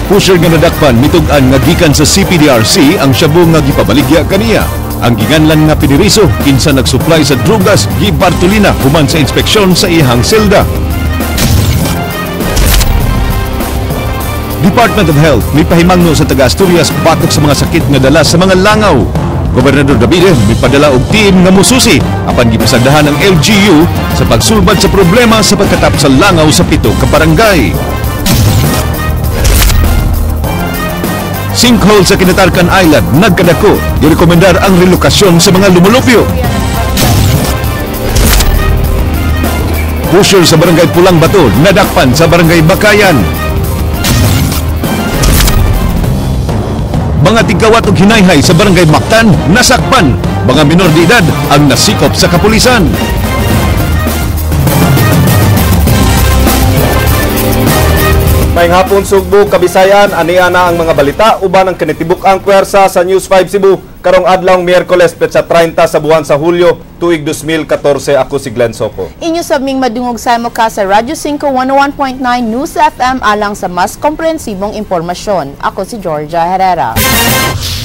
Pusher nga nadakpan mitug-an nga gikan sa CPDRC ang shabu nga gipabaligya kaniya. Ang ginganlan nga piniriso kinsa nagsupply sa drugas gibartolina human sa inspeksyon sa ihang selda. Department of Health may pahimangno sa taga Asturias batok sa mga sakit nga dala sa mga langaw. Gobernador Davide may padala og team nga mususi apan gipasandahan ng LGU sa pagsulbad sa problema sa pagkatap sa langaw sa 7 ka barangay. Sinkhole sa Kinatarkan Island nagkadako, direkomendar ang relokasyon sa mga lumulupyo. Pusher sa barangay Pulang Bato nadakpan sa barangay Bakayan. Mga tigawat og hinayhay sa barangay Mactan nasakpan, mga minor de edad ang nasikop sa kapulisan. Maayong hapon Sugbo, Kabisayan, aniya na ang mga balita uban ang kinitibuk-ang puwersa sa News 5 Cebu karong adlawng Miyerkules petsa 30 sa buwan sa Hulyo tuig 2014. Ako si Glenn Soco. Inyo sabing madungog sa mo ka sa Radyo 5 101.9 News FM alang sa mas komprehensibong impormasyon. Ako si Georgia Herrera.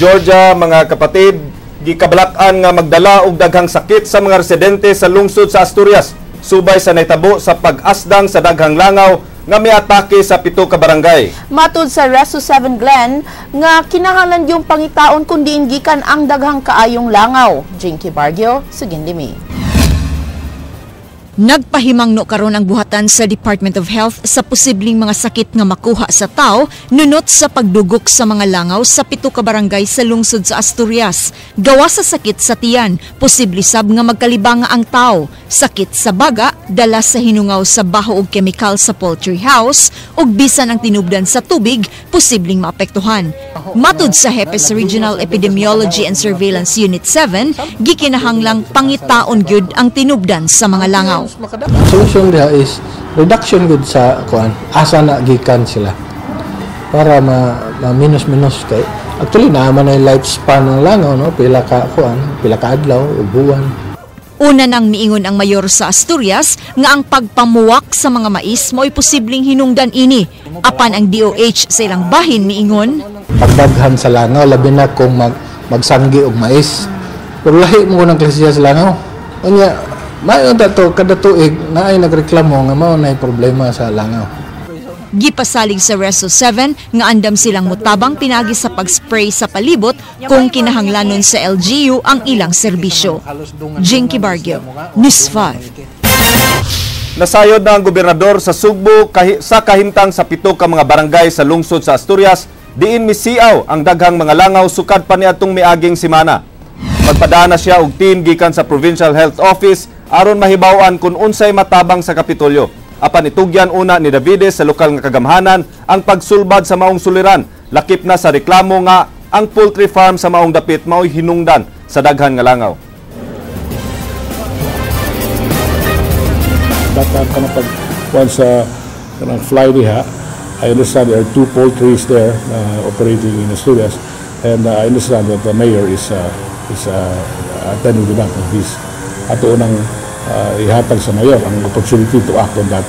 Georgia, mga kapatid, gikabalak-an nga magdala og daghang sakit sa mga residente sa lungsod sa Asturias subay sa naitabo sa pag-asdang sa daghang langaw nga may atake sa 7 ka barangay. Matud sa Reso 7 Glen nga kinahanglan yung pangitaon kundi gikan ang daghang kaayong langaw. Jinky Bargio, Sugindimi. Nagpahimangno karon ang buhatan sa Department of Health sa posibleng mga sakit nga makuha sa tao nunot sa pagdugok sa mga langaw sa 7 ka barangay sa lungsod sa Asturias. Gawa sa sakit sa tiyan, posible sab nga magkalibanga ang tao. Sakit sa baga, dala sa hinungaw sa baho ug kemikal sa poultry house, ug bisan ang tinubdan sa tubig, posibleng maapektuhan. Matud sa Hepes Regional Epidemiology and Surveillance Unit 7, gikinahanglang pangitaon gyud ang tinubdan sa mga langaw. Solution dia is reduction good sa kuan asa na gikan sila para minus kay actually naman ay lifespan ng langaw no pila ka adlaw ug buwan. Una nang miingon ang mayor sa Asturias nga ang pagpamuwak sa mga mais mo'y posibleng hinungdan ini. Apan ang DOH sa ilang bahin miingon pagdaghan sa langaw labi na kung magsanggi og mais. Pero lahi mo nang klase sa langaw. Unya mayon dato kada tuig na ay nagreklamo nga mao nay problema sa langaw. Gipasalig sa Reso 7 nga andam silang mutabang pinagi sa pag-spray sa palibot kung kinahanglanon sa LGU ang ilang serbisyo. Jinky Bargio, News 5. Nasayod na ang gobernador sa Sugbo sa kahimtang sa 7 ka mga barangay sa lungsod sa Asturias diin misiaw ang daghang mga langaw sukad pa niadtong miaging semana. Magpadana siya og team gikan sa Provincial Health Office aron mahibaw-an kung unsay matabang sa Kapitolyo. Apan itugyan una ni Davide sa lokal nga kagamhanan ang pagsulbad sa maong suliran. Lakip na sa reklamo nga ang poultry farm sa maong dapit mao'y hinungdan sa daghan nga langaw. Dapat ka na once fly diha, I understand there are 2 poultries there operating in Asturias, and I understand that the mayor is attending to that. Ato unang ihatag sa mayor ang opportunity to act on that.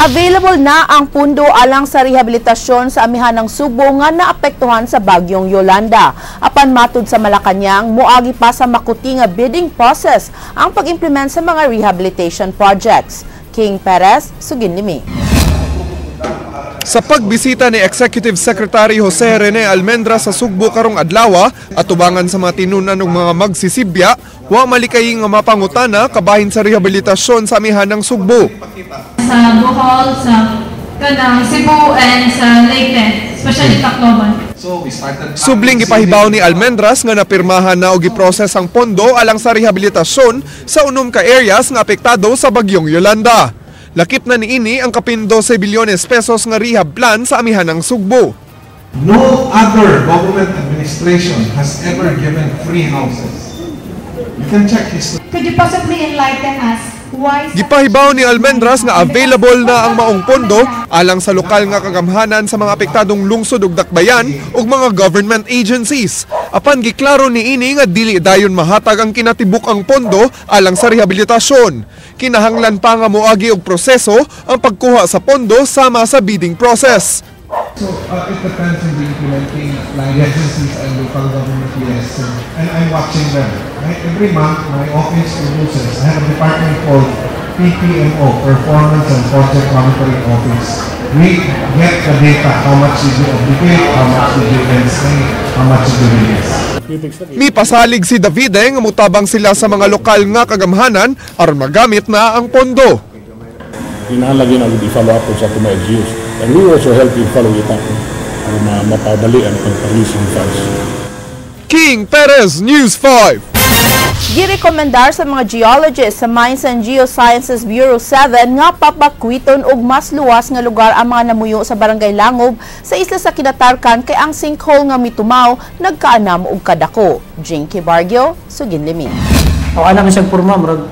Available na ang pundo alang sa rehabilitasyon sa amihan ng Sugbo nga naapektuhan sa bagyong Yolanda. Apan matud sa Malacañang, moagi pa sa makuti nga bidding process ang pag-implement sa mga rehabilitation projects. King Perez, Sugindimi. Sa pagbisita ni Executive Secretary Jose Rene Almendra sa Sugbo karong adlaw at tubangan sa mga tinunan ng mga magsisibya, wa malikay nga mapangutana kabahin sa rehabilitasyon sa amihan ng Sugbo. Sa Bohol, sa Cebu, and sa Leyte, especially Tacloban. Subling ipahibaw ni Almendras nga napirmahan na og giproses ang pondo alang sa rehabilitasyon sa unom ka areas nga apektado sa bagyong Yolanda. Lakip na niini ang kapin 12 bilyones pesos nga rehab plan sa amihan ng Sugbo. No other government administration has ever given free houses. You can check history. Could you possibly enlighten us Gipahibaw ni Almendras nga available na ang maong pondo alang sa lokal nga kagamhanan sa mga apektadong lungsod ug dakbayan ug mga government agencies. Apan giklaro ni ini nga dili dayon mahatag ang kinatibuk ang pondo alang sa rehabilitasyon. Kinahanglan pa nga moagi og proseso ang pagkuha sa pondo sama sa bidding process. So it depends on the implementing agencies and local government yes, and I'm watching them. Right? Every month, my office produces. I have a department called PPMO, Performance and Project Monitoring Office. We get the data, how much did you obligate, how much did you pay, how much did you release. Mi pasalig si Davide nga mutabang sila sa mga lokal nga kagamhanan aron magamit na ang pondo. Hinahanglan na i-follow up sa mga LGUs. And we also help you follow it up para mapadali ang pag-release ng funds. King Perez, News 5. Girekomendar sa mga geologists sa Mines and Geosciences Bureau 7 nga papakwiton og mas luwas nga lugar ang mga namuyo sa Barangay Langob sa isla sa Kinatarkan kay ang sinkhole nga mitumaw nagkaanam og kadako. Jinky Bargio, Sugin Limi. Ana man siyang porma murag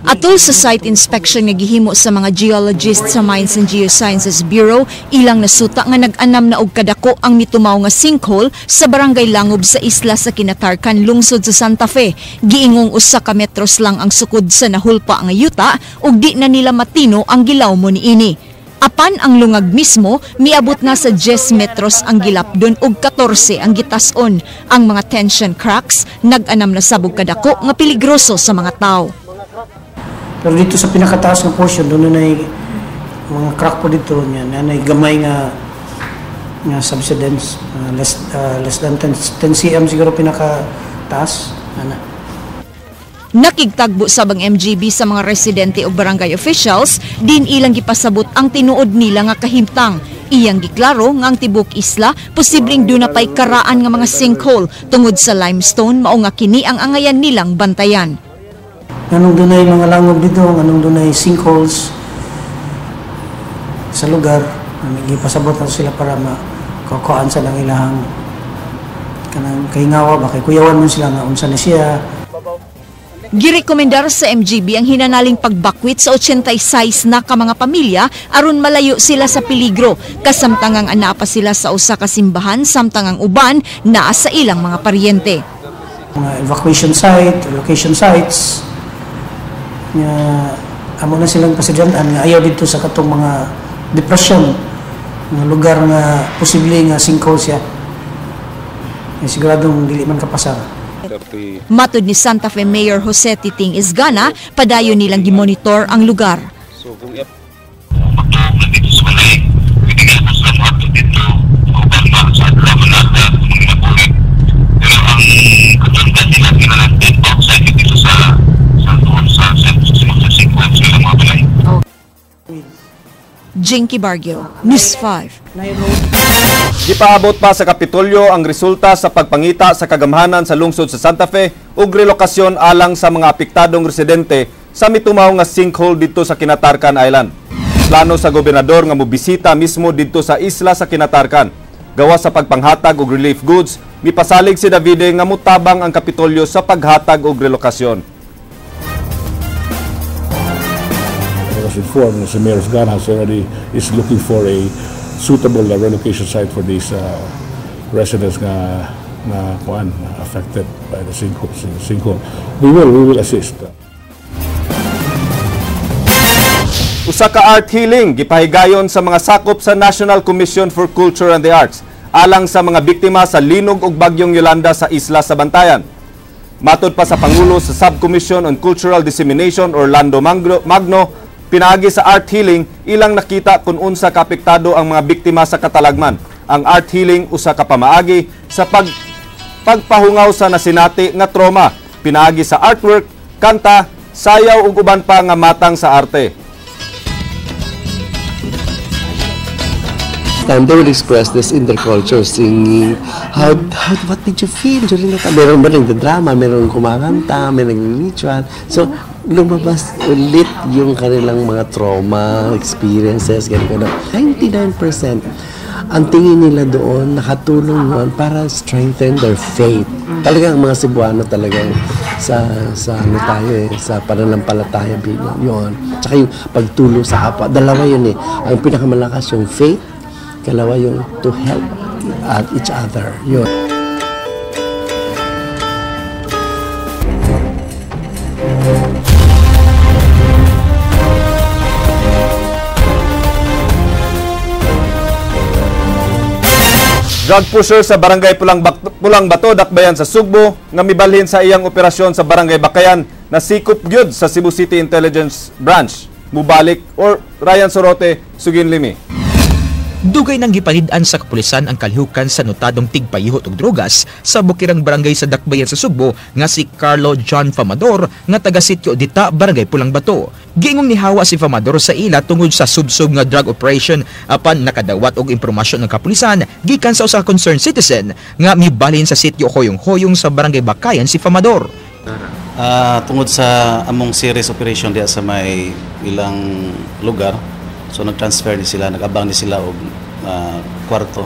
Atol sa site inspection nga gihimo sa mga geologists sa Mines and Geosciences Bureau, ilang nasuta nga nag-anam na og kadako ang mitumaw nga sinkhole sa Barangay Langob sa isla sa Kinatarkan, lungsod sa Santa Fe. Giingong usa ka metros lang ang sukod sa nahulpa nga yuta ug di na nila matino ang gilaw mo niini. Apan ang lungag mismo, miabot na sa 10 metros ang gilapdon ug 14 ang gitason. Ang mga tension cracks nag-anam na sabog kadako nga peligroso sa mga tao. pero dito sa pinakataas ng portion doon na mga crack po dito niya na gamay nga subsidence less than 10 cm siguro pinakataas ana. Nakigtagbo sabang MGB sa mga residente o barangay officials, din ilang gipasabot ang tinuod nila nga kahimtang. Iyang giklaro nga ang tibok isla, posibleng doon na pa'y karaan nga mga sinkhole tungod sa limestone, mao nga kini ang angayan nilang bantayan. Anong dunay mga langob dito, anong dunay sinkholes sa lugar, gipasabot na sila para makuhaan sa lang ilahang kanang kahingawa ba, kay kuyawan mo sila nga unsa na siya. Girekomendar sa MGB ang hinanaling pagbakwit sa 86 na ka mga pamilya aron malayo sila sa peligro, kasamtangang ana pa sila sa usa ka simbahan samtang ang uban naa sa ilang mga paryente. Mga evacuation site, relocation sites, nga amo na silang pasidyanan nga ayaw dito sa katong mga depression nga lugar nga posible nga sinkhole siya. Siguradong dili man kapasar. Matod ni Santa Fe Mayor Jose Titing Isgana, padayon nilang gimonitor ang lugar. Jinky Bargio, News 5. Gipaabot pa sa Kapitolyo ang resulta sa pagpangita sa kagamhanan sa lungsod sa Santa Fe ug relokasyon alang sa mga apektadong residente sa mitumaw nga sinkhole dito sa Kinatarkan Island. Plano sa gobernador nga mobisita mismo dito sa isla sa Kinatarkan. Gawas sa pagpanghatag og relief goods, mipasalig si Davide nga mutabang ang Kapitolyo sa paghatag og relokasyon. I was informed that the Mayor of Ghana already is looking for a suitable relocation site for these residents na affected by the sinkhole. We will assist. Usa ka art healing gipahigayon sa mga sakop sa National Commission for Culture and the Arts alang sa mga biktima sa linog ug bagyong Yolanda sa isla sa Bantayan. Matod pa sa Pangulo sa Subcommission on Cultural Dissemination Orlando Magno, pinaagi sa art healing, ilang nakita kung unsa kaapektado ang mga biktima sa katalagman. Ang art healing usa ka pamaagi sa pagpahungaw sa nasinati nga trauma. Pinaagi sa artwork, kanta, sayaw ug uban pa nga matang sa arte. They would express this in their culture, singing. What did you feel during that time? Meron ba rin drama, meron kumakanta, meron ritual. So, lumabas ulit yung kanilang mga trauma, experiences, gano'n. 99% ang tingin nila doon, nakatulong yun para strengthen their faith. Talagang mga Cebuano talagang sa ano tayo sa pananampalataya yun. Tsaka yung pagtulong sa kapwa. Dalawa yun eh. Ang pinakamalakas yung faith, kalawa yung to help each other. Yun. Drug pusher sa Barangay Pulang Bato, Dakbayan sa Sugbo, nga mibalhin sa iyang operasyon sa Barangay Bakayan na sikop gyud sa Cebu City Intelligence Branch. Mubalik or Ryan Sorote, Sugin Limi. Dugay nang gipanid-an sa kapulisan ang kalihukan sa notadong tigpayihot og drogas sa bukirang barangay sa Dakbayan sa Sugbo nga si Carlo John Famador nga taga-sitio Dita, Barangay Pulang Bato. Giingong nihawa si Famador sa ila tungod sa subsub nga drug operation apan nakadawat og impormasyon ng kapulisan gikan sa usa ka concerned citizen nga mibalhin sa sitio Hoyong-Hoyong sa Barangay Bakayan si Famador. Tungod sa among series operation diya sa may ilang lugar, so nag-transfer ni sila, nag-abang ni sila og kwarto.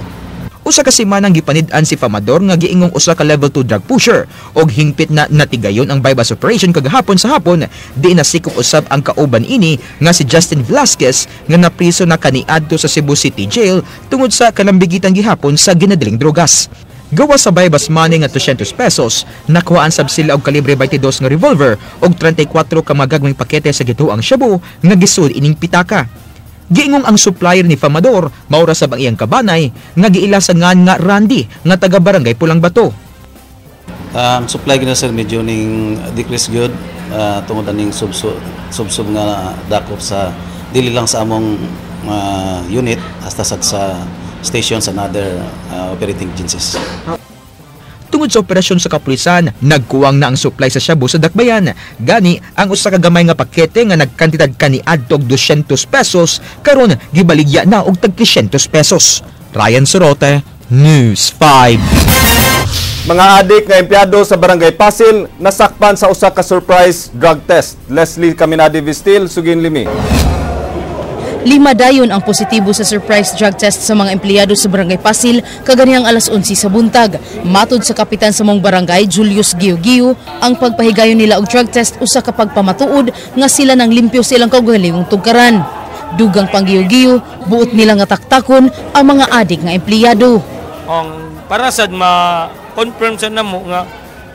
Usa ka semana gipanid-an si Famador nga giingong usa ka level 2 drug pusher og hingpit na natigayon ang bypass operation kagahapon sa hapon di nasikop usab ang kauban ini nga si Justin Velasquez nga napriso na kaniadto sa Cebu City Jail tungod sa kalambigitan gihapon sa ginadaling drogas. Gawa sa bypass money nga 200 pesos, nakuhaan sab sila og kalibre 22 nga revolver og 34 ka magagmay pakete sa gituang shabu nga gisud ining pitaka. Giingong ang supplier ni Famador, maura sa bang iyang kabanay, nga giilasangan nga Randy, nga taga Barangay Pulang Bato. Supply gina sir medyo ning decrease good, tungod aning subsub nga dakop sa dili lang sa among unit, hasta sa stations and other operating agencies. Tungod sa operasyon sa kapulisan, nagkuwang na ang supply sa shabu sa Dakbayan. Gani, ang usa ka gamay nga pakete nga nagkantidad kaniadto og 200 pesos, karon gibaligya na og tag 300 pesos. Ryan Sorote, News 5. Mga adik nga empleyado sa Barangay Pasil nasakpan sa usa ka surprise drug test. Leslie Caminadi Vistil, Sugin Limi. 5 dayon ang positibo sa surprise drug test sa mga empleyado sa Barangay Pasil kaganihang alas 11 sa buntag. Matod sa kapitan sa mong barangay, Julius Giu-Giu, ang pagpahigayon nila og drug test usa ka pagpamatuod nga sila nang limpyo silang kaugalingong tugkaran. Dugang pang Giu-Giu, buot nila nga taktakon ang mga adik nga empleyado. Para sad ma-confirm sa namo nga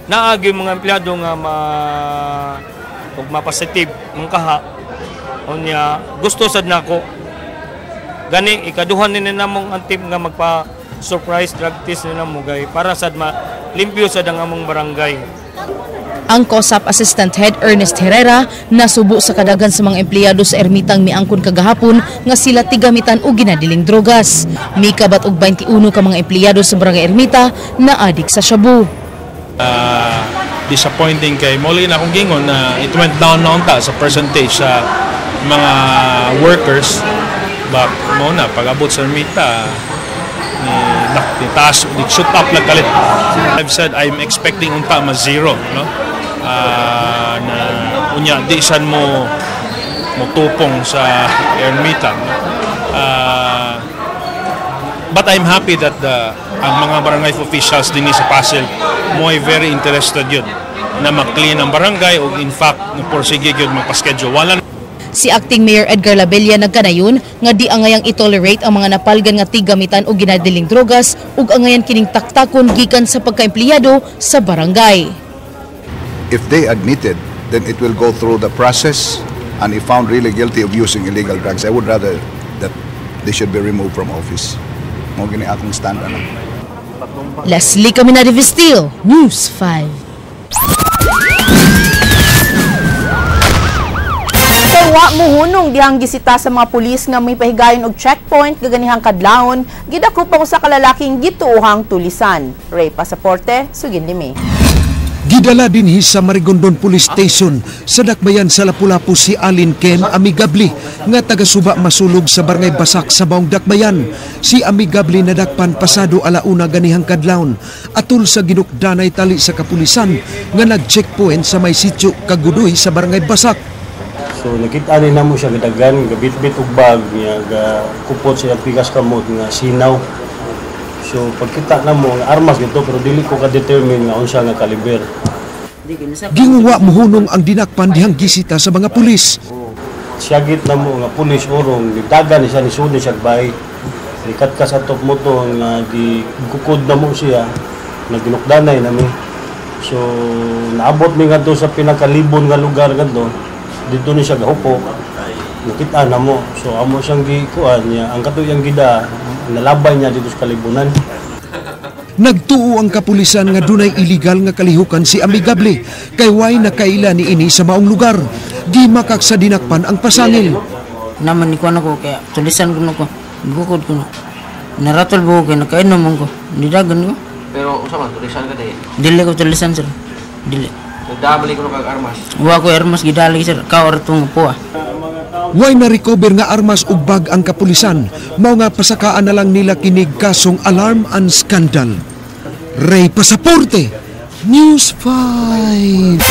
naagi mga empleyado nga ma-positive ang kaha. Onya gusto sad nako gani ikaduhan ni namong ang team nga magpa-surprise drug test ni namo gay para sad limpyo sad ang among barangay. Ang COSAP Assistant Head Ernest Herrera nasubo sa kadagan sa mga empleyado sa ermitang miangkon kagahapon nga sila tigamitan og ginadiling drogas. Mikabat og 21 ka mga empleyado sa Barangay Ermita na adik sa shabu. Disappointing kay muli na akong gingon na it went down na unta sa percentage sa mga workers, but mo na pag-abot sa ermita ni taas, ni shoot up lang kalit. I've said I'm expecting unta ma zero, no? Na unya di san mo tupong sa ermita, no? But I'm happy that ang mga barangay officials din sa Pasil mo ay very interested yun na mag-clean ang barangay o in fact porsige yun magpa-schedule. Wala. Si Acting Mayor Edgar Labella nagkanayon nga di angayang itolerate ang mga napalgan nga tigamitan o ginadiling drogas ug angayan kining taktakon gikan sa pagkaempleyado sa barangay. If they admitted, then it will go through the process, and if found really guilty of using illegal drugs, I would rather that they should be removed from office. Mo gini akong stand ana. Leslie Caminadi Vistil, News 5. Wa muhunong dihang gisita sa mga pulis nga may pahigayon og checkpoint gaganihang kadlawon gidako pa sa kalalaking gituohang tulisan. Ray Pasaporte, Sugin Limi. Gidala dinhi sa Marigondon Police Station sa Dakbayan sa Lapu-Lapu si Alin Ken Amigabli nga taga-suba masulog sa Barangay Basak sa Baong Dakbayan. Si Amigabli nadakpan pasado alauna ganihang kadlawon atul sa ginukdanay tali sa kapulisan nga nag-checkpoint sa may sitio Kagudoy sa Barangay Basak. So nakita ni namo siya gadagan gabit-bit og bag niya kupot siya pikas kamot nga sinaw. So pagkita namo nga armas gito pero dili ko ka-determine nga unsa nga kaliber. Ginguwa mohunong ang dinakpan dihang gisita sa mga pulis. Siyagit namo nga pulis orong gitagan siya ni sud siya bay. Ikat ka sa top mo to nga gikukod namo siya naginukdanay nami. So naabot mi ngadto sa pinakalibon nga lugar ngadto. Dito ni siya gahupo. Nakita na mo. So amo siyang gikuan niya. Ang katuyang gida, nalabay niya dito sa kalibunan. Nagtuo ang kapulisan nga dunay illegal nga kalihukan si Amigable kay way nakaila ni ini sa maong lugar. Di makak sa dinakpan ang pasangil. Naman ni ko na ko kaya tulisan ko na ko. Bukod ko na. Naratol buho kaya nakainom ko. Nidagan ko. Pero usama tulisan ka dahil? Dili ko tulisan sir. Dili. Nagdabali ko na kag-armas? Wa ko armas gidali sir. Kaor itong po Way na-recover nga armas ug bag ang kapulisan. Mao nga pasakaan na lang nila kinig kasong alarm and scandal. Ray Pasaporte, News 5.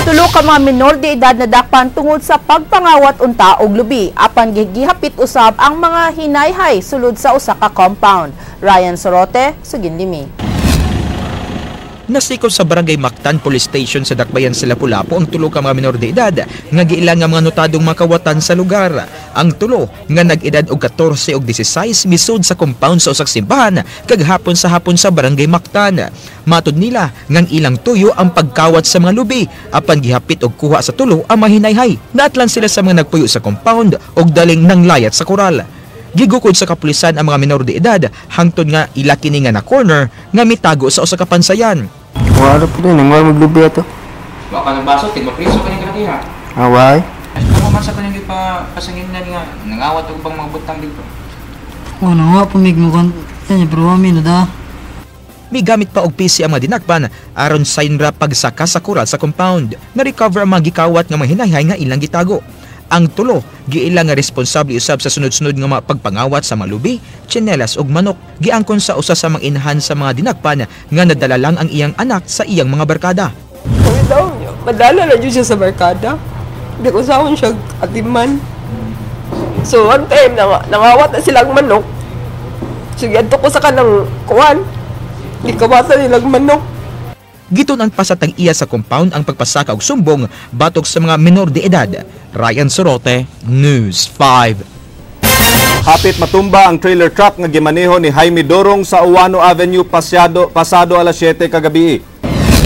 Tulo ka mga minor de edad na dakpan tungod sa pagpangawat unta og lubi apan gihapit usab ang mga hinayhay sulod sa usa ka compound. Ryan Sorote, Sugindimi. Nasikop sa Barangay Mactan Police Station sa Dakbayan sa Lapu-Lapu ang tulo ka mga minor de edad nga giilang nga mga notadong makawatan sa lugar. Ang tulo nga nag-edad og 14 ug 16 misud sa compound sa usak simbahan kag hapon sa Barangay Mactan. Matud nila ngang ilang tuyo ang pagkawat sa mga lubi apan gihapit og kuha sa tulo ang mahinayhay. Naatlan sila sa mga nagpuyo sa compound og daling nanglayat sa koral. Gigukod sa kapulisan ang mga minor de edad hangtod nga ila kini nga na corner nga mitago sa usa ka pansayan. Wala po din, nangwal maglubi ato. Baka ng baso, tigmapriso ka rin kanina. Away. Ako man sa kanyang pasangin na nga, nangawat o bang mga butang dito? Wala nga po migmukan, kanya pero amin na da. May gamit pa og PC ang mga dinakpan aron sa inra pagsaka sa kural sa compound. Na-recover ang mga gikawat nga mga hinayhay nga ilang gitago. Ang tulo, giilang nga responsable usab sa sunod-sunod nga mga pagpangawat sa malubi, tsinelas ug manok. Giangkon sa usa sa mga inahan sa mga dinakpan nga nadala lang ang iyang anak sa iyang mga barkada. Kami daw niya, madala na siya sa barkada. Hindi ko saan siya atiman. So one time, nangawat na silang manok. So ganito ko sa kanang kuwan. Di kawatan nilang manok. Gitunan pa sa tag-iya sa compound ang pagpasaka og sumbong batok sa mga minor de edad. Ryan Sorote, News 5. Hapit matumba ang trailer truck nga gimaneho ni Jaime Dorong sa Uwano Avenue pasado alas 7 kagabi.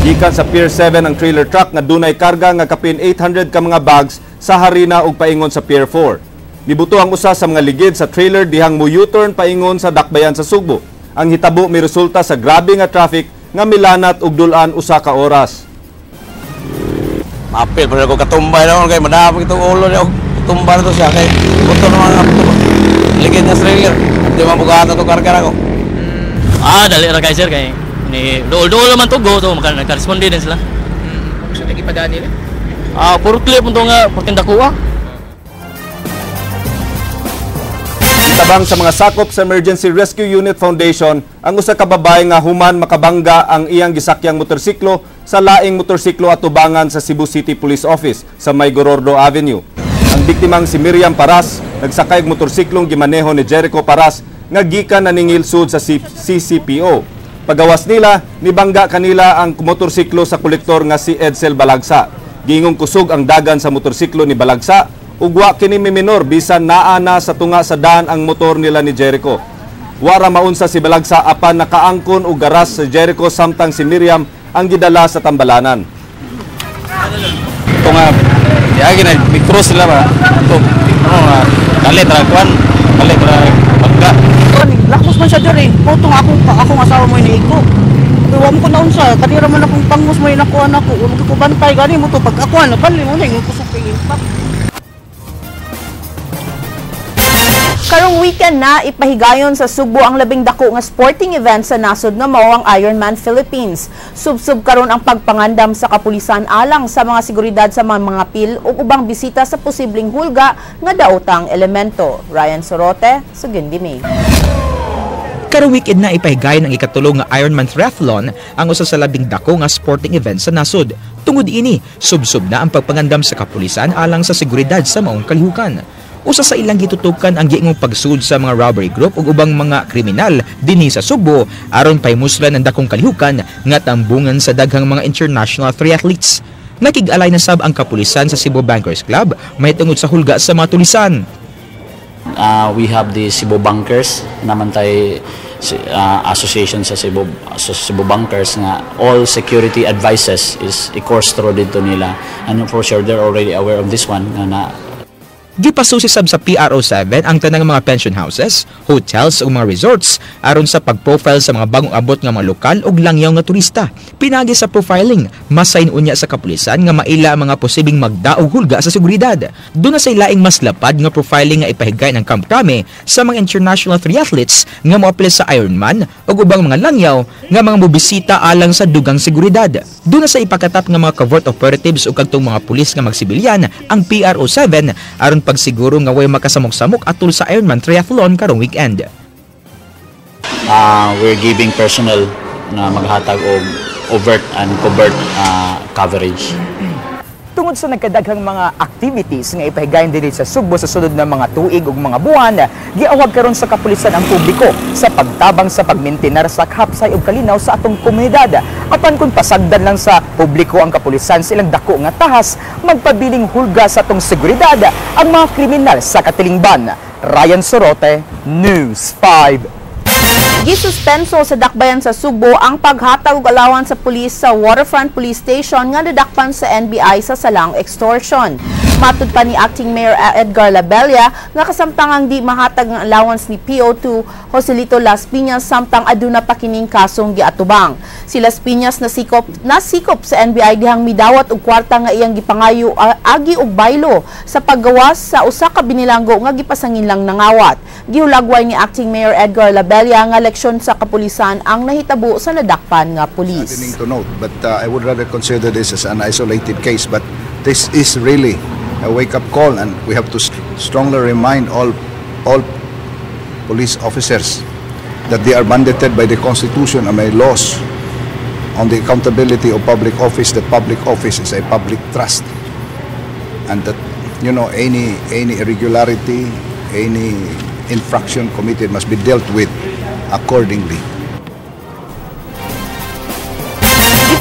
Gikan sa Pier 7 ang trailer truck nga dunay karga nga kapin 800 ka mga bags sa harina ug paingon sa Pier 4. Nibuto ang usa sa mga ligid sa trailer dihang mo U-turn paingon sa Dakbayan sa Sugbo. Ang hitabo may resulta sa grabe nga traffic nga milanat ug dulan usa ka oras. Mapil pa ko katumbay na kay madapag itong ulo niya tumba na to siya kay buto naman ang ligid na trailer. Di man bugatan to karga ako. Dali ra kay sir kay ni dool man to go to maka-responde din sila. So lagi pa daan nila. Puro clip mo to nga portinda kuha. Itabang sa mga sakop sa Emergency Rescue Unit Foundation ang usa ka babae nga human makabangga ang iyang gisakyang motorsiklo sa laing motorsiklo atubangan sa Cebu City Police Office sa Maygorordo Avenue. Ang biktimang si Miriam Paras nagsakay og motorsiklong gimaneho ni Jericho Paras nga gikan naningil sud sa CCPO. Pagawas nila, nibangga kanila ang motorsiklo sa kolektor nga si Edsel Balagsa. Gingong kusog ang dagan sa motorsiklo ni Balagsa ugwa kini minor bisan naa na sa tunga sa daan ang motor nila ni Jericho. Wara maunsa si Balagsa apan nakaangkon og garas sa Jericho samtang si Miriam ang gidala sa tambalanan. Ito nga, diagin na, big cross sila ba? Ito, kalit ra kuan, kalit ra pagka. Lakos man siya diri. Putong akong asawa mo iniiko. Iwan ko na unsa, kanira man akong pangos mo inakuan ako. Ulo ko bantay gani mo to pag-akuan, bali mo ning kusog kay impact. Karong weekend na ipahigayon sa Sugbo ang labing dako nga sporting event sa nasod nga mao ang Ironman Philippines. Subsub karon ang pagpangandam sa kapulisan alang sa mga seguridad sa mga pil ug ubang bisita sa posibleng hulga nga daotang elemento. Ryan Sorote, Sugindimi. Karong weekend na ipahigayon ang ikatulong nga Ironman Triathlon ang usa sa labing dako nga sporting event sa nasod. Tungod ini, subsob na ang pagpangandam sa kapulisan alang sa seguridad sa maong kalihukan. Usa sa ilang gitutukan ang giingong pagsud sa mga robbery group ug ubang mga kriminal dinhi sa Subo aron paymuslan ang dakong kalihukan nga tambungan sa daghang mga international triathletes. Nakig-alay na sab ang kapulisan sa Cebu Bankers Club may tungod sa hulga sa mga tulisan. We have the Cebu Bankers naman tay association sa Cebu Bankers nga all security advices is i-course through dito nila, and for sure they're already aware of this one na Gipasusi sab sa PRO7 ang tanang mga pension houses, hotels ug mga resorts aron sa pag-profile sa mga bagong abot nga mga lokal ug langyaw nga turista. Pinagi sa profiling, masayn unya sa kapulisan nga maila ang mga posibeng magdaog hulga sa seguridad. Doon na sa ilaing mas lapad nga profiling nga ipahigay ng Camp Crame sa mga international triathletes nga moapil sa Ironman ug ubang mga langyaw nga mga mobisita alang sa dugang seguridad. Doon na sa ipakatap nga mga covert operatives ug kadtong mga pulis nga magsibilyan ang PRO7 aron pagsiguro nga way makasamok-samok atul sa Ironman Triathlon karong weekend. We're giving personnel na maghatag og overt and covert coverage. Tungod sa nagkadaghang mga activities nga ipahigayon dinhi sa Subo sa sunod na mga tuig ug mga buwan, giawag karon sa kapulisan ang publiko sa pagtabang sa pagmintinar sa hapsay ug kalinaw sa atong komunidad. Apan kung pasagdan lang sa publiko ang kapulisan silang dako nga tahas, magpabiling hulga sa atong seguridad ang mga kriminal sa katilingban. Ryan Sorote, News 5. Gisuspenso sa dakbayan sa Subo ang paghatag og allowance sa pulis sa Waterfront Police Station nga nadakpan sa NBI sa salang extortion. Matud pa ni Acting Mayor Edgar Labella nga kasamtang ang di mahatag ng allowance ni PO2 Joselito Las Piñas samtang aduna pa kining kasong giatubang. Si Las Piñas nasikop sa NBI dihang midawat og kwarta nga iyang gipangayo agi og baylo sa paggawas sa usa ka binilanggo nga gipasangin lang nangawat. Gihulagway ni Acting Mayor Edgar Labella nga leksyon sa kapulisan ang nahitabo sa nadakpan nga pulis. To note, but I would rather consider this as an isolated case, but this is really a wake-up call, and we have to strongly remind all police officers that they are mandated by the Constitution and by laws on the accountability of public office. That public office is a public trust, and that any irregularity, any infraction committed must be dealt with accordingly.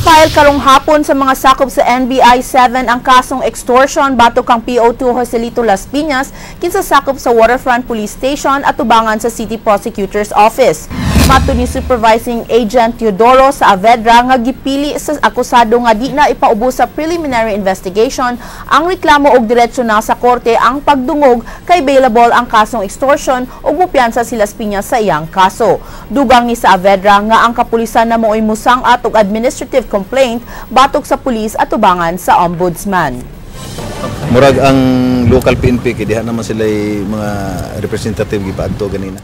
File karong hapon sa mga sakop sa NBI 7 ang kasong extortion batok kang PO2 Joselito Las Piñas kinsa sakop sa Waterfront Police Station at tubangan sa City Prosecutor's Office. Matud ni Supervising Agent Teodoro sa Avedra nga gipili sa akusado nga di na ipaubos sa preliminary investigation ang reklamo og diretso na sa korte ang pagdungog kay bailable ang kasong extortion ug mupiyansa si Las Piñas sa iyang kaso. Dugang ni sa Avedra nga ang kapulisan na mo'y musang-at og administrative complaint batok sa pulis at tubangan sa ombudsman. Murag ang local PNP kay diha naman sila mga representative gipaadto ganina.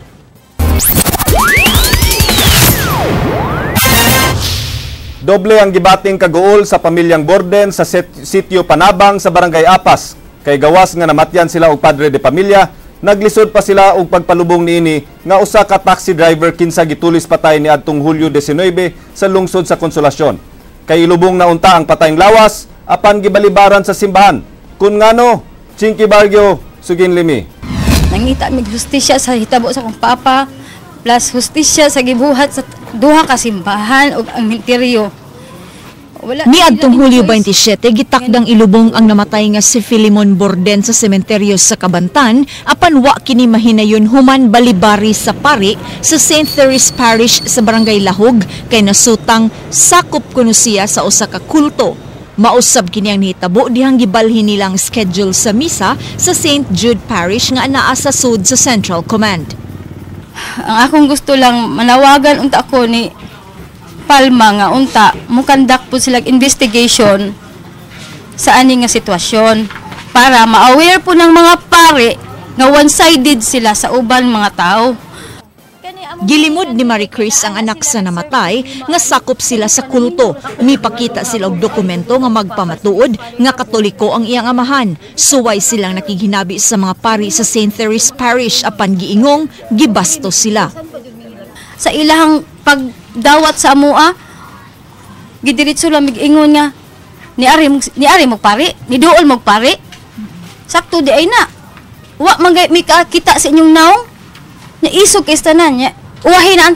Doble ang gibating kaguol sa pamilyang Borden sa sitio Panabang sa Barangay Apas. Kay gawas nga namatyan sila og padre de pamilya, naglisod pa sila og pagpalubong niini nga usa ka taxi driver kinsa gitulis patay ni adtong Hulyo 19 sa lungsod sa Konsolasyon. Kay ilubong na unta ang patayng lawas apan gibalibaran sa simbahan. Kun ngano, Chinky Bargyo, Sugin Limi. Nangita mig hustisya sa hitabo sa kong papa plus hustisya sa gibuhat sa duha ka simbahan ug ang ministeryo. Ni adtong Hulyo 27 gitakdang ilubong ang namatay nga si Filimon Borden sa sementeryo sa Cabantan apan wa kini mahinayon human balibari sa pari sa St. Therese Parish sa Barangay Lahog kay nasutang sakop kuno siya sa usa ka kulto. Mausab kini ang nahitabo dihang gibalhin nilang schedule sa misa sa St. Jude Parish nga anaa sa sud sa Central Command. Ang akong gusto lang manawagan unta ako ni Palma nga unta mukandak po sila investigation sa ani nga sitwasyon para ma-aware po ng mga pare nga one-sided sila sa uban mga tao. Gilimod ni Marie Chris ang anak sa namatay nga sakop sila sa kulto. Mipakita sila og dokumento nga magpamatuod nga Katoliko ang iyang amahan. Suway silang nakiginabi sa mga pari sa St. Therese Parish apan giingong gibastos sila. Sa ilahang pagdawat sa amua, gidiritso lang mig-ingon nga ni ari mo pare, ni duol mo pare. Sakto di ay na. Wa man mi kita sa inyong naong. Nya isog kay tanan nya. Uwahin ang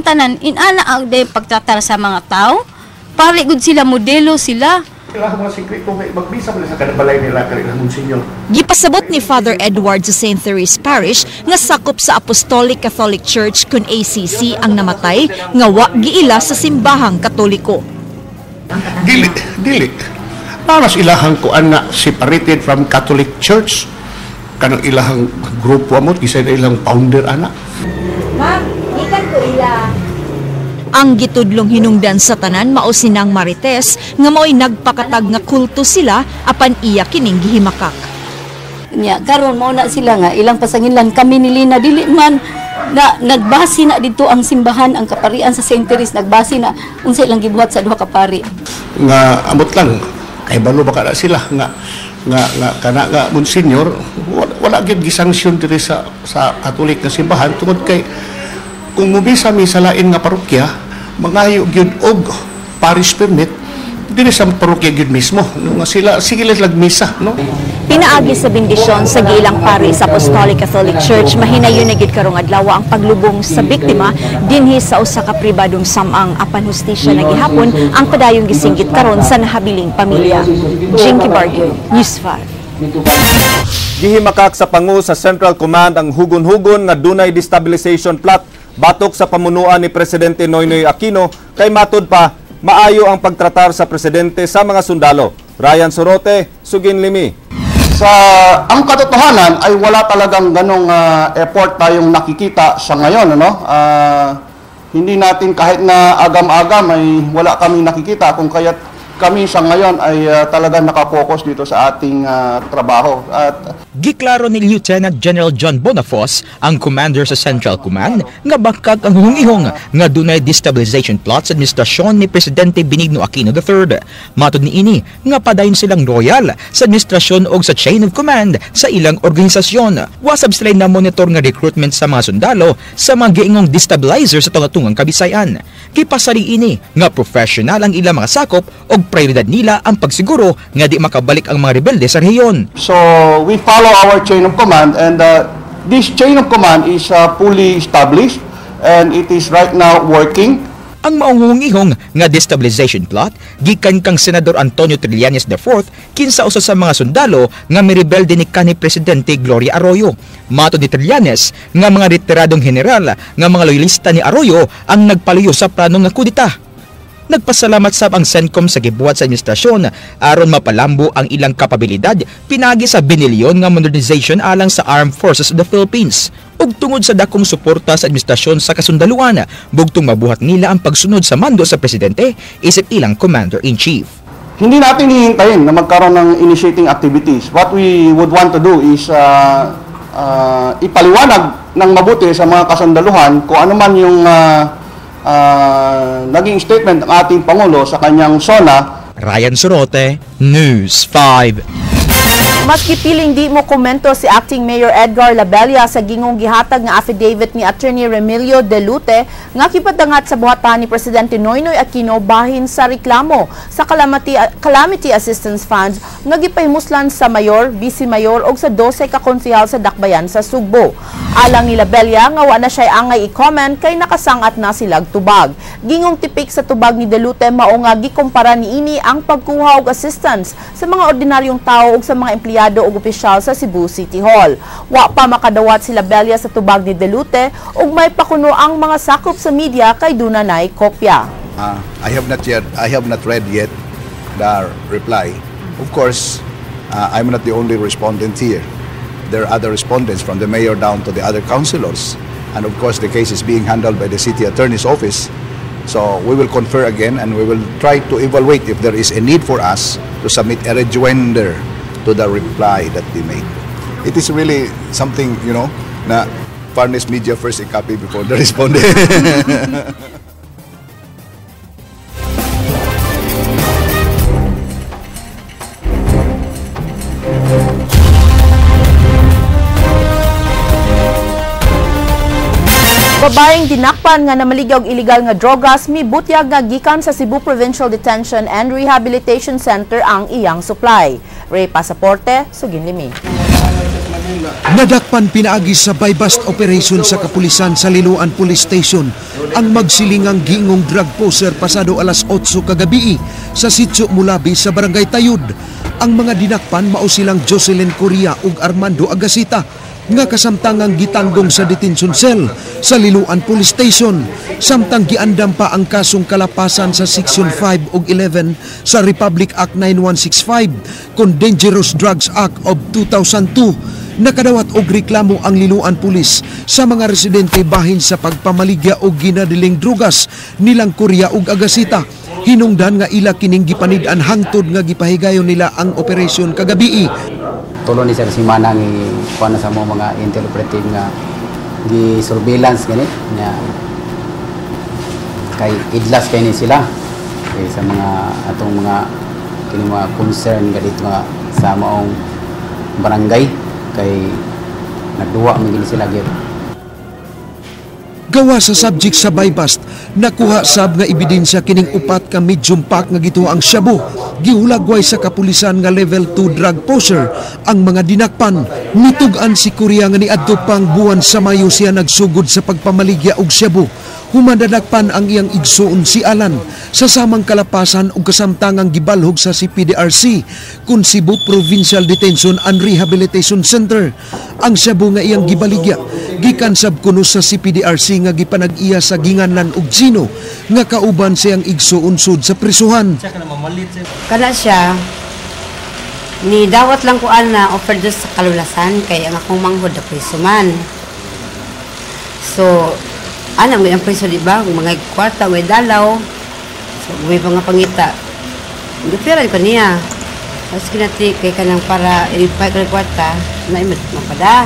tanan. Inana ang de pagtratar sa mga tao. Pare gud sila, modelo sila. Kailangan mga sikreto kay magbisa mo sa kanabalay nila kanilang Monsignor. Gipasabot ni Father Edward sa St. Therese Parish nga sakop sa Apostolic Catholic Church kun ACC ang namatay nga wa giila sa simbahang Katoliko. Dili. Paras ilahang ko ana separated from Catholic Church. Kanang ilahang grupo amot isa na ilang founder ana. Ma'am, ikan ko ila. Ang gitudlong hinungdan sa tanan mao sinang Marites nga mao'y nagpakatag nga kulto sila apan iya kining gihimakak. Nya karon mao na sila nga ilang pasangilan kami ni Lina dili man na nagbasi na dito ang simbahan, ang kaparian sa St. Therese nagbasi na unsa ilang gibuhat sa duha ka pari. Nga amot lang kay balo baka na sila nga kana nga Monsignor wala gyud gisanksyon diri sa Catholic nga simbahan tungod kay kung mubisa mi sa lain nga parokya, mangayo gyud og parish permit dili sa parokya gyud mismo. No nga sila sige lang misa, no. Pinaagi sa bendisyon sa giilang pari sa Apostolic Catholic Church mahinayon na gid karong adlaw ang paglubong sa biktima dinhi sa usa ka pribadong samang apan hustisya na gihapon ang padayong gisinggit karon sa nahabiling pamilya. Jinky Bargio, News 5. Gihimakak sa pangu sa Central Command ang hugon-hugon nga dunay destabilization plot batok sa pamunuan ni Presidente Noynoy Aquino kay matud pa maayo ang pagtratar sa presidente sa mga sundalo. Ryan Sorote, Sugin Limi. Ang katotohanan ay wala talagang ganong effort tayong nakikita sa ngayon, ano? Hindi natin kahit na agam-agam ay wala kami nakikita kung kaya't kami sa ngayon ay talagang nakapokus dito sa ating trabaho. Giklaro ni Lieutenant General John Bonafos, ang commander sa Central Command, nga bakag ang hungihong nga dunay destabilization plot sa administrasyon ni Presidente Benigno Aquino III. Matod ni ini nga padayon silang loyal sa administrasyon o sa chain of command sa ilang organisasyon. Wasab sila na monitor nga recruitment sa mga sundalo sa mga giingong destabilizer sa tunga-tungang Kabisayan. Kipasari ini nga professional ang ilang mga sakop o prioridad nila ang pagsiguro nga di makabalik ang mga rebelde sa rehiyon. So we follow our chain of command and this chain of command is fully established and it is right now working. Ang maunghungihong nga destabilization plot gikan kang Senador Antonio Trillanes IV kinsa usa sa mga sundalo nga mirebelde ni kanhi Presidente Gloria Arroyo. Matod ni Trillanes nga mga retiradong general nga mga loyalista ni Arroyo ang nagpaluyo sa plano nga kudita. Nagpasalamat sab ang CENTCOM sa gibuhat sa administrasyon aron mapalambo ang ilang kapabilidad pinagi sa binilyon nga modernization alang sa Armed Forces of the Philippines. Ug tungod sa dakong suporta sa administrasyon sa kasundaluan, bugtong mabuhat nila ang pagsunod sa mando sa presidente isip ilang Commander-in-Chief. Hindi natin hihintayin na magkaroon ng initiating activities. What we would want to do is ipaliwanag ng mabuti sa mga kasundaluhan kung ano man yung naging statement ng ating Pangulo sa kanyang SONA. Ryan Sorote, News 5. Maski piling di mo komento si Acting Mayor Edgar Labella sa gingong gihatag nga affidavit ni Attorney Remilio De Lute nga kipadangat sa buhatan ni Presidente Noynoy Aquino bahin sa reklamo sa Calamity Assistance Funds nga gipahimuslan sa mayor, vice mayor ug sa 12 ka konsehal sa Dakbayan sa Sugbo. Alang ni Labella nga wa na siya angay i-comment kay nakasangat na silag tubag. Gingong tipik sa tubag ni De Lute mao nga gikumpara niini ang pagkuha og assistance sa mga ordinaryong tao ug sa mga empleyado o opisyal sa Cebu City Hall. Wa pa makadawat si Labella sa tubag ni De Lute ug may pakuno ang mga sakop sa media kay dunay kopya. I have not read yet the reply. Of course, I'm not the only respondent here. There are other respondents from the mayor down to the other councilors, and of course the case is being handled by the city attorney's office. So we will confer again and we will try to evaluate if there is a need for us to submit a rejoinder to the reply that they made. It is really something, you know, na Fairness Media first a copy before the respondent. Babaeng dinakpan nga namaligya og illegal nga drogas mibutyag nga gikan sa Cebu Provincial Detention and Rehabilitation Center ang iyang supply. Ray Pasaporte, Sugin Limi. Nadakpan pinaagi sa buy-bust operation sa kapulisan sa Liloan Police Station ang magsilingang giingong drug poser pasado alas 8 kagabi sa Sitio Mulabi sa Barangay Tayud. Ang mga dinakpan mao silang Jocelyn Correa ug Armando Agasita nga kasamtangang gitanggong sa detention cell sa Liloan Police Station samtang giandam pa ang kasong kalapasan sa Section 5 ug 11 sa Republic Act 9165 kon Dangerous Drugs Act of 2002. Nakadawat og reklamo ang Liloan Police sa mga residente bahin sa pagpamaligya og ginadiling drugas nilang Correa ug Agasita. Hinungdan nga ila kining gipanid-an hangtod nga gipahigayon nila ang operasyon kagabi. Tulo ni Sir Simana ng kuha sa mga intel operative nga gi-surveillance gani nga kay idlas kay ni sila kay sa mga atong mga kini mga concern nga dito nga sa maong barangay kay nagduwa man gini sila gyud. Gawa sa subject sa buy-bust, nakuha sab nga ebidensya kining upat ka medium pack nga gituo ang shabu. Gihulagway sa kapulisan nga level 2 drug poser ang mga dinakpan. Nitug-an si Correa nga niadto pang buwan sa Mayo siya nagsugod sa pagpamaligya og shabu. Humanadakpan ang iyang igsuon si Alan sa samang kalapasan ug kasamtangang gibalhog sa CPDRC kun Cebu Provincial Detention and Rehabilitation Center. Ang shabu nga iyang gibaligya gikan sab kuno sa CPDRC nga gipanag-iya sa Ginganlan ug Gino nga kauban siyang igsuon sud sa prisuhan. Kana siya ni dawat lang ko na offer dos sa kalulasan kay ang akong manghod na priso man. So ana may ang priso di ba kung mga kwarta may dalaw so may mga pangita gipiran ko niya tapos kinati kay kanang para i-repay ko ng kwarta na mapada.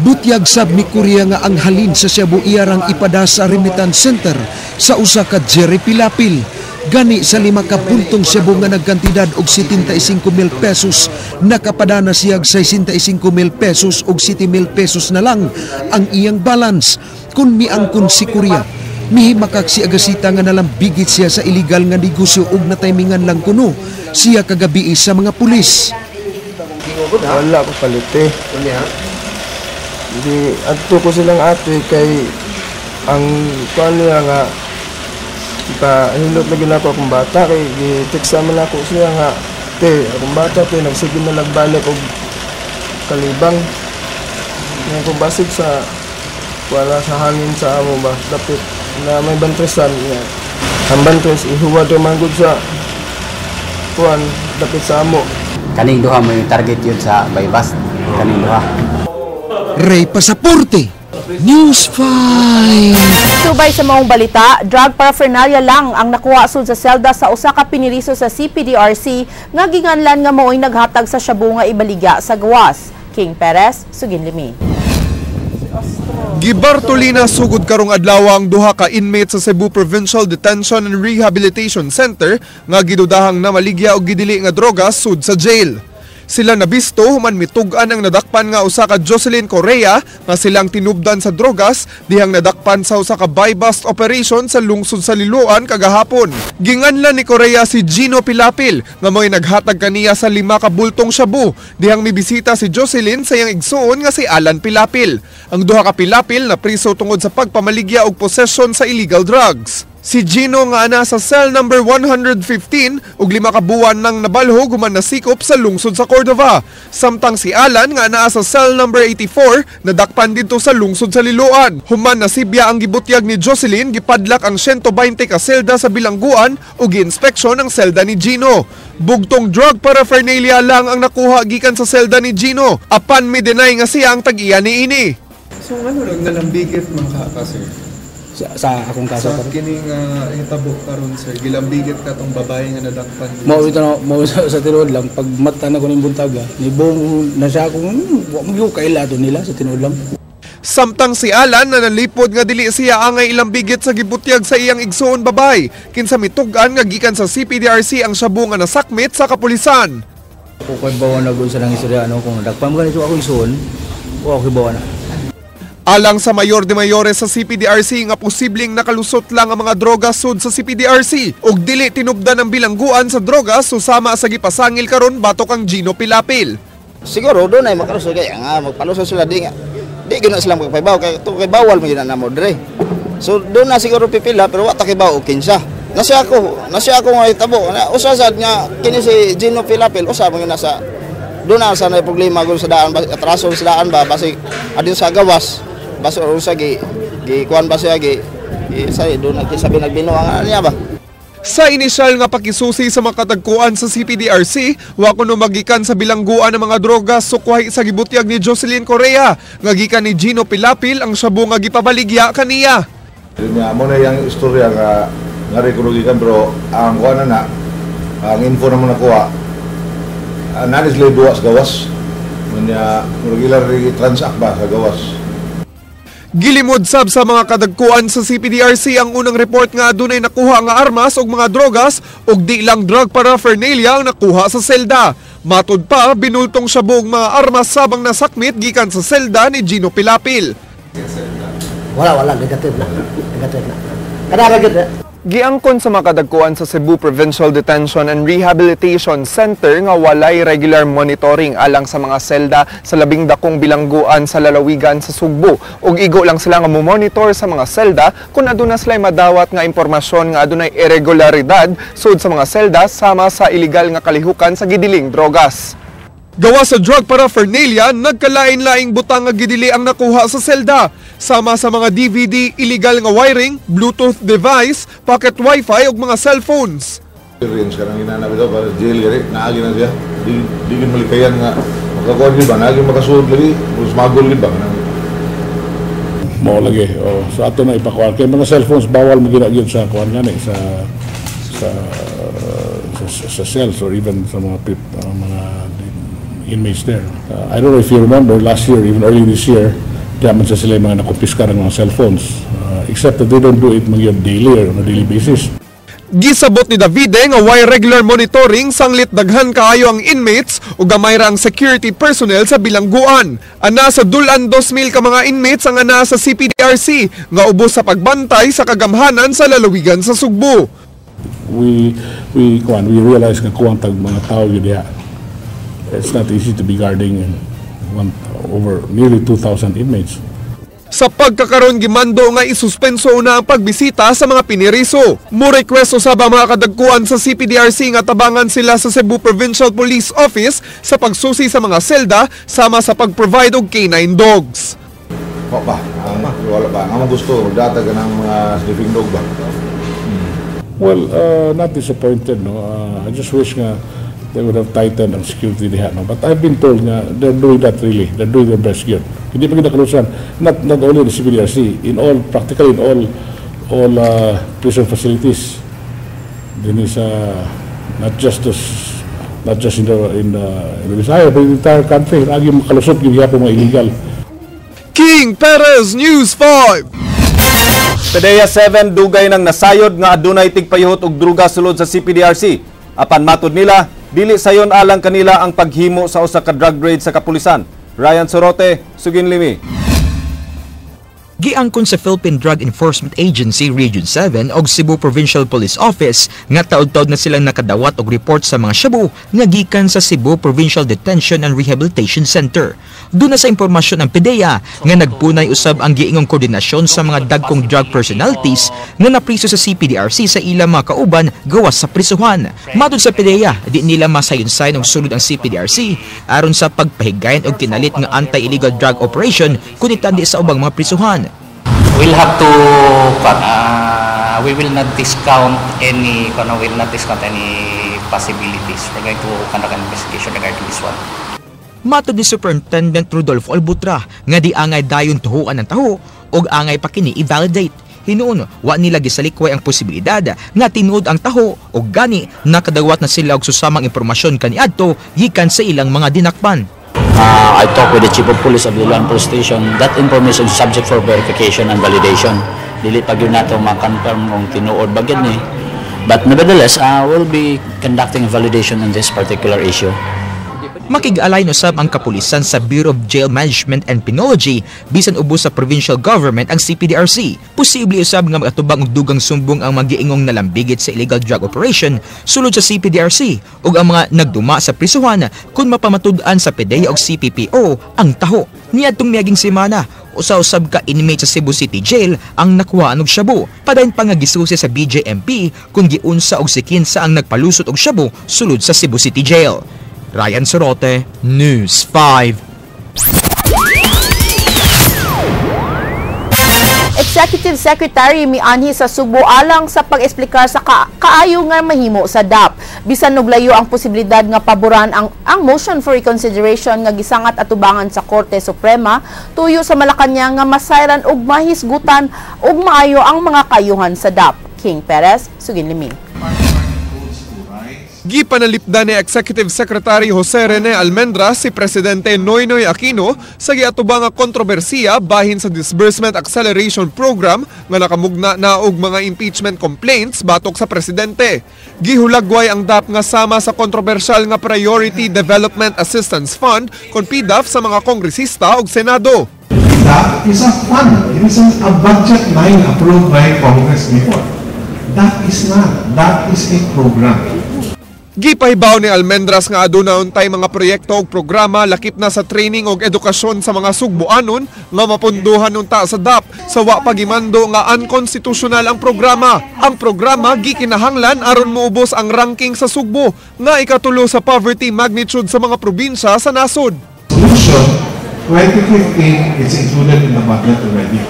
Butyag sab ni Correa nga ang halin sa shabu iyarang ipada sa remittance center sa usa ka Jerry Pilapil. Gani sa 5 ka puntong shabu nga nagkantidad og 75,000 pesos, nakapadana siyag 65,000 pesos og 7,000 pesos na lang ang iyang balance. Kung miangkon si Correa, mihimakak si Agasita nga nalambigit siya sa illegal nga negosyo og nataymingan lang kuno siya kagabi sa mga pulis. Wala ko palite. Hindi, adto ko silang ate kay ang kuan niya nga hinot na ginako akong bata kay gi-text naman ako siya nga akong bata nagsige na nagbalik og kalibang nga kung basig sa wala sa hangin sa amo ba dapit na may bantresan nga ang bantres ihuwad man gud sa kuan dapit sa amo. Kaning duha mo yung target yun sa buy-bust kaning duha. Ray Pasaporte, News 5. Subay sa maong balita, drug paraphernalia lang ang nakuha sud sa selda sa usa ka piniriso sa CPDRC nga ginganlan nga mao'y naghatag sa shabu nga ibaligya sa gawas. King Perez, Sugin Limi. Gibartolina sugod karong adlaw ang duha ka inmate sa Cebu Provincial Detention and Rehabilitation Center nga gidudahang namaligya og gidili nga drogas sud sa jail. Sila nabisto human mitug-an ang nadakpan nga usa ka Jocelyn Correa nga silang tinubdan sa drogas dihang nadakpan sa usa ka buy-bust operation sa lungsod sa Liloan kagahapon. Ginganlan ni Correa si Gino Pilapil nga mo'y naghatag kaniya sa 5 ka bultong shabu dihang mibisita si Jocelyn sa iyang igsuon nga si Alan Pilapil. Ang duha ka Pilapil na priso tungod sa pagpamaligya og possession sa illegal drugs. Si Gino nga ana sa cell number 115 ug 5 ka buwan nang nabalhog human nasikop sa lungsod sa Cordova. Samtang si Alan nga ana sa cell number 84 nadakpan dito sa lungsod sa Liloan. Human nasibya ang gibutyag ni Jocelyn, gipadlak ang 120 ka selda sa bilangguan ug gi-inspeksyon ang selda ni Gino. Bugtong drug paraphernalia lang ang nakuha gikan sa selda ni Gino. Apan mi deny nga siya ang tag-iya niini. So ano lang nalambigit mga sir? Sa akong kaso sa kining hitabo karon sir gilambigit ka tong babae nga nadakpan mo sa tinuod lang pag mata na ko ning buntaga ni bong na siya akong wa mo kaila to nila sa tinuod lang. Samtang si Alan na nalipod nga dili siya angay ilang-bigit sa gibutyag sa iyang igsuon babay kinsa mitug-an nga gikan sa CPDRC ang shabu nga nasakmit sa kapulisan. Ako kay bawa na gud sa nang istorya kung nadakpan mo ganito ako igsuon o ako bawa na. Alang sa Mayor de Mayores sa CPDRC nga posibleng nakalusot lang ang mga droga sud sa CPDRC ug dili tinubdan ang bilangguan sa droga susama sa gipasangil karon batok ang Gino Pilapil. Siguro doon ay makalusot kaya nga magpalusot sila di gina sila magpaybaw kay bawal mo gina na mo dire. So doon na siguro pipila pero wa ta kay baw kinsa. Nasi ako nga itabo. Usa sad nga kini si Gino Pilapil usa man nasa doon na sa na problema gud sa daan atraso sa daan ba basi adin sa gawas basi usa gi kuan ba siya gi say doon sabi nagbinuang niya ba. Sa inisyal nga pakisusi sa mga katagkuan sa CPDRC, wa kuno magikan sa bilangguan ng mga droga sukwahi sa gibutyag ni Jocelyn Correa, nga gikan ni Gino Pilapil ang shabu nga gipabaligya kaniya. Mo na yang istorya nga rekonogikan bro, ang kuan na ang info na mo nakuha. Nanis lay duwa sa gawas. Manya regular transact ba sa gawas. Gilimod sab sa mga kadagkuan sa CPDRC ang unang report nga adunay nakuha nga armas ug mga drogas ug di lang drug paraphernalia ang nakuha sa selda. Matud pa binultong shabu mga armas sabang nasakmit gikan sa selda ni Gino Pilapil. Wala negative na. Kada gid. Giangkon sa mga kadagkuan sa Cebu Provincial Detention and Rehabilitation Center nga walay regular monitoring alang sa mga selda sa labing dakong bilangguan sa lalawigan sa Sugbo ug igo lang sila nga mo-monitor sa mga selda kung aduna sila madawat nga impormasyon nga adunay irregularidad sud sa mga selda sama sa illegal nga kalihukan sa gidiling drogas. Gawa sa drug paraphernalia, nagkalain-laing butang nga gidili ang nakuha sa selda. Sama sa mga DVD, illegal nga wiring, Bluetooth device, pocket wifi ug mga cellphones. Experience ka nang inanap ito para jail gari, naagi na siya. Di malikayan nga makakuha din ba, naagi makasuod lagi, smuggle din ba? Mao lagi, sa ato na ipakuha. Kaya mga cellphones, bawal mo ginagyan sa kuhan gani, sa cells or even sa mga inmates there. I don't know if you remember, last year, even early this year, diyaman sa sila yung mga nakumpiskar ng mga cellphones. Except that they don't do it mga daily or on a daily basis. Gisabot ni Davide nga why regular monitoring sanglit daghan kaayo ang inmates o gamay ra ang security personnel sa bilangguan. Ana sa dulan 2,000 ka mga inmates ang ana sa CPDRC nga ubos sa pagbantay sa kagamhanan sa lalawigan sa Sugbo. We realize nga kuwang tag mga tao yun diya. It's not easy to be guarding over nearly 2,000 inmates. Sa pagkakaroon gimando nga isuspenso na ang pagbisita sa mga piniriso. Mo request sa mga kadagkuan sa CPDRC nga tabangan sila sa Cebu Provincial Police Office sa pagsusi sa mga selda sama sa pag-provide og canine dogs. Wala ba? Ang gusto, data ka ng mga sniffing dog ba? Well, not disappointed. No? I just wish nga they would have tightened ang security diha. No? But I've been told nga they're doing that really. They're doing their best here. Hindi pa kinakalusan. Not only the CPDRC, practically in all prison facilities. Din is not just in the Visayas, but in the entire country. Lagi makalusot yung po mga illegal. King Perez, News 5. Pedeya 7 dugay nang nasayod nga adunay tigpayuhot og druga sulod sa CPDRC. Apan matud nila, dili sayon alang kanila ang paghimo sa usa ka drug raid sa kapulisan. Ryan Sorote, Suginlimi. Giangkon sa Philippine Drug Enforcement Agency Region 7 og Cebu Provincial Police Office nga taud-taud na silang nakadawat og report sa mga shabu nga gikan sa Cebu Provincial Detention and Rehabilitation Center. Doon na sa impormasyon ang PDEA nga nagpunay usab ang giingong koordinasyon sa mga dagkong drug personalities nga napriso sa CPDRC sa ilang mga kauban gawas sa prisuhan. Matud sa PDEA, di nila masayon-sayon og sulod ang CPDRC aron sa pagpahigayon og kinalit nga anti-illegal drug operation kunitan di sa ubang mga prisuhan. We'll have to we will not discount any possibilities. We're going to conduct an investigation regarding this one. Matod ni Superintendent Rodolfo Albutra nga di angay dayon tuhuan ng taho og angay pa kini i-validate. Hinuon wa nila gisalikway ang posibilidad nga tinuod ang taho og gani nakadawat na sila og susamang impormasyon kaniadto gikan sa ilang mga dinakpan. I talked with the Chief of Police of the Iloan Police Station. That information is subject for verification and validation. Dili pa gyud nato ma-confirm kung tinuod ba gyud ni. But nevertheless, we'll be conducting a validation on this particular issue. Makig-alay usab ang kapulisan sa Bureau of Jail Management and Penology bisan ubos sa provincial government ang CPDRC. Posible usab nga magatubang og dugang sumbong ang magiingong nalambigit sa illegal drug operation sulod sa CPDRC ug ang mga nagduma sa prisuhan kung mapamatud-an sa PDEA ug CPPO ang taho. Niadtong miaging semana, usa-usab ka inmate sa Cebu City Jail ang nakuha og shabu. Padayon pa nga gisusi sa BJMP kung giunsa og sikin sa ang nagpalusot og shabu sulod sa Cebu City Jail. Ryan Sorote, News 5. Executive Secretary mianhi sa Subo alang sa pag-esplika sa kaayo nga mahimo sa DAP. Bisan nuglayo ang posibilidad nga paboran ang motion for reconsideration nga gisangat atubangan sa Korte Suprema tuyo sa Malacañang nga masayran og mahisgutan og maayo ang mga kayuhan sa DAP. King Perez, Sugin Liming. Gipanalipdan ni Executive Secretary Jose Rene Almendra si Presidente Noynoy Aquino sa giatubang nga kontrobersiya bahin sa Disbursement Acceleration Program nga nakamugna na og mga impeachment complaints batok sa presidente. Gihulagway ang DAP nga sama sa kontrobersyal nga Priority Development Assistance Fund kon PDAF sa mga kongresista ug Senado. That is a fund. It is a budget line approved by Congress before. That is not. That is a program. Gipahibaw ni Almendras nga aduna untay mga proyekto ug programa lakip na sa training ug edukasyon sa mga Sugboanon nga mapunduhan unta sa DAP sa wa pagimando nga unconstitutional ang programa. Ang programa gikinahanglan aron moubos ang ranking sa Sugbo nga ikatulo sa poverty magnitude sa mga probinsya sa nasod. Solution 2015 is included in the budget already.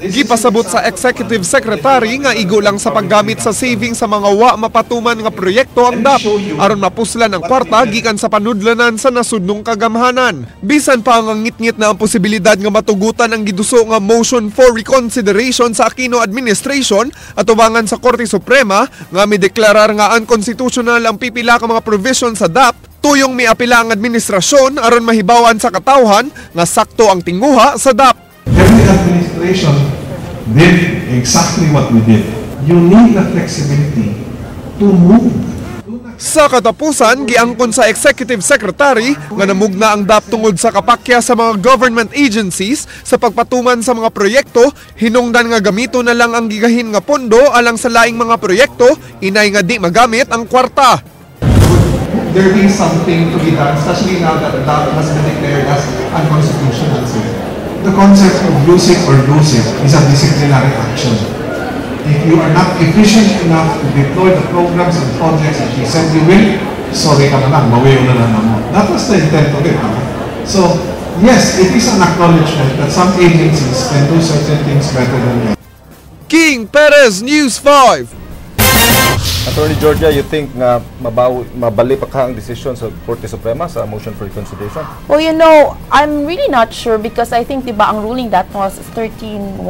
Gipasabot sa Executive Secretary nga igo lang sa paggamit sa saving sa mga wa mapatuman nga proyekto ang DAP aron mapuslan ang kwarta gikan sa panudlanan sa nasudnong kagamhanan. Bisan pa ang ngit-ngit na ang posibilidad nga matugutan ang giduso nga motion for reconsideration sa Aquino administration at ubangan sa Korte Suprema nga mideklarar nga unconstitutional ang pipila ka mga provision sa DAP. Tuyong miapila ang administrasyon aron mahibawan sa katawhan nga sakto ang tinguha sa DAP. Every administration did exactly what we did. You need the flexibility to move. Sa katapusan, giangkon sa Executive Secretary nga namugna ang DAP tungod sa kapakya sa mga government agencies sa pagpatuman sa mga proyekto, hinungdan nga gamito na lang ang gigahin nga pondo alang sa laing mga proyekto, inay nga di magamit ang kwarta. There is something to be done, especially now that the DAP has been declared as unconstitutional. The concept of use it or lose it is a disciplinary action. If you are not efficient enough to deploy the programs and projects that you said you will, sorry ka na lang, mawayo na lang mo. That was the intent of it. So, yes, it is an acknowledgement that some agencies can do certain things better than others. King Perez, News 5. Attorney Georgia, you think nga mabali pa ka ang decision sa Korte Suprema sa motion for reconsideration? Well, you know, I'm really not sure because I think diba ang ruling that was 13-1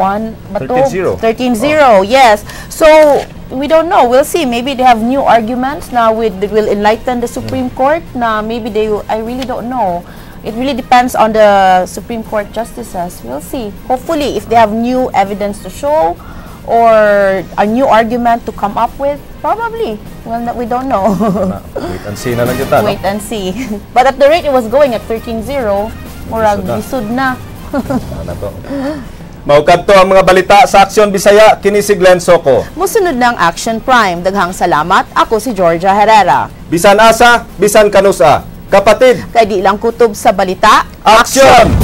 ba to? 13-0. 13-0, yes. So, we don't know. We'll see. Maybe they have new arguments now that will enlighten the Supreme Court. Na maybe I really don't know. It really depends on the Supreme Court justices. We'll see. Hopefully, if they have new evidence to show or a new argument to come up with, probably. Well, we don't know. Wait and see na lang kita, Wait and see. But at the rate it was going at 13-0, murag lisod na. Ano to? Maukadto ang mga balita sa Aksyon Bisaya, kini si Glenn Soco. Musunod ng Action Prime. Daghang salamat. Ako si Georgia Herrera. Bisan asa, bisan kanusa. Kapatid, kay di lang kutob sa balita. Aksyon!